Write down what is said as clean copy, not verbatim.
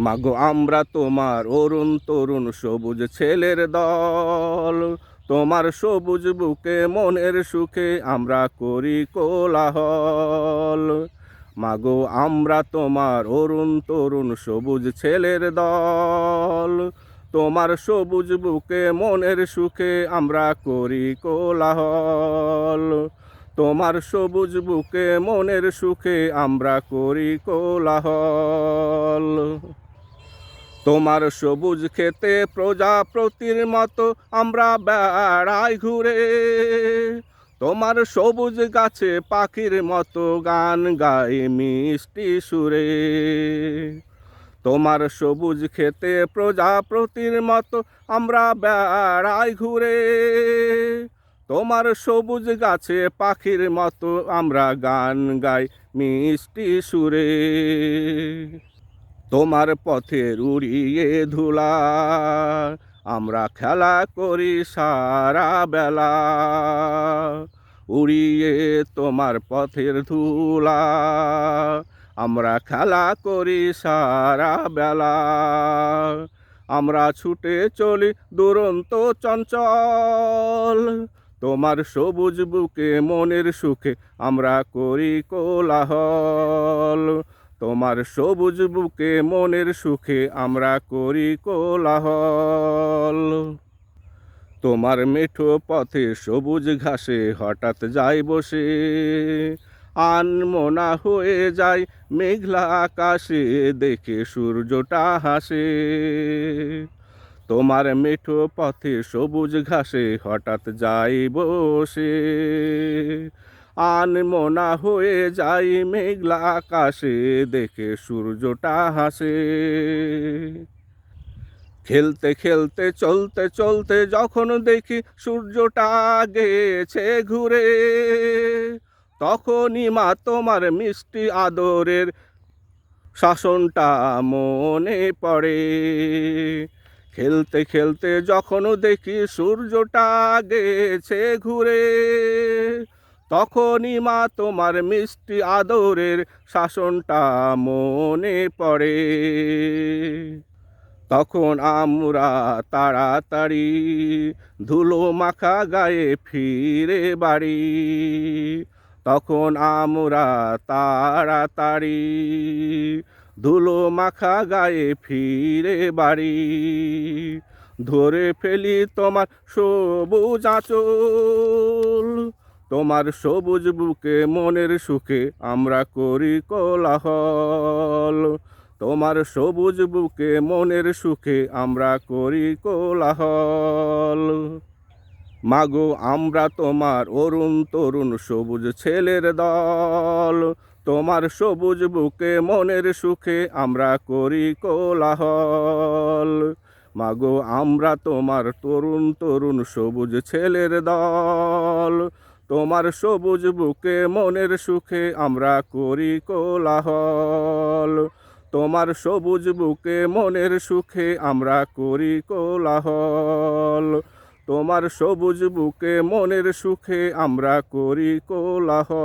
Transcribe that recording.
মাগো আমরা তোমার অরুণ তরুণ সবুজ ছেলের দল, তোমার সবুজ বুকে মনের সুখে আমরা করি কোলাহল। মাগো আমরা তোমার অরুণ তরুণ সবুজ ছেলের দল, তোমার সবুজ বুকে মনের সুখে আমরা করি কোলাহল। তোমার সবুজ বুকে মনের সুখে আমরা করি কোলাহল। তোমার সবুজ খেতে প্রজাপতির মতো আমরা বেড়াই ঘুরে, তোমার সবুজ গাছে পাখির মতো গান গাই মিষ্টি সুরে। তোমার সবুজ খেতে প্রজাপতির মতো আমরা বেড়াই ঘুরে, তোমার সবুজ গাছে পাখির মতো আমরা গান গাই মিষ্টি সুরে। তোমার পথের উড়িয়ে ধুলা আমরা খেলা করি সারা বেলা, উড়িয়ে তোমার পথের ধুলা আমরা খেলা করি সারা বেলা। আমরা ছুটে চলি দুরন্ত চঞ্চল, তোমার সবুজ বুকে মনের সুখে আমরা করি কোলাহল। তোমার সবুজ বুকে মনের সুখে আমরা করি কোলাহল। তোমার মেঠো পথে সবুজ ঘাসে হঠাৎ যাই বসে, আনমনা হয়ে যায় মেঘলা আকাশে দেখে সূর্যটা হাসে। তোমার মেঠো পথে সবুজ ঘাসে হঠাৎ যাই বসে, আনমনা হয়ে যাই মেঘলা আকাশে দেখে সূর্যটা হাসে। খেলতে খেলতে চলতে চলতে যখন দেখি সূর্যটা গেছে ঘুরে, তখনই মা তোমার মিষ্টি আদরের শাসনটা মনে পড়ে। খেলতে খেলতে যখন দেখি সূর্যটা গেছে ঘুরে, তখনই মা তোমার মিষ্টি আদরের শাসনটা মনে পড়ে। তখন আমরা তাড়াতাড়ি ধুলো মাখা গায়ে ফিরে বাড়ি, তখন আমরা তাড়াতাড়ি ধুলো মাখা গায়ে ফিরে বাড়ি। ধরে ফেলি তোমার সবুজ আঁচল, তোমার সবুজ বুকে মনের সুখে আমরা করি কোলাহল। তোমার সবুজ বুকে মনের সুখে আমরা করি কোলাহল। মাগো আমরা তোমার অরুণ তরুণ সবুজ ছেলের দল, তোমার সবুজ বুকে মনের সুখে আমরা করি কোলাহল। মাগো আমরা তোমার তরুণ তরুণ সবুজ ছেলের দল, তোমার সবুজ বুকে মনের সুখে আমরা করি কোলাহল। তোমার সবুজ বুকে মনের সুখে আমরা করি কোলাহল। তোমার সবুজ বুকে মনের সুখে আমরা করি কোলাহল।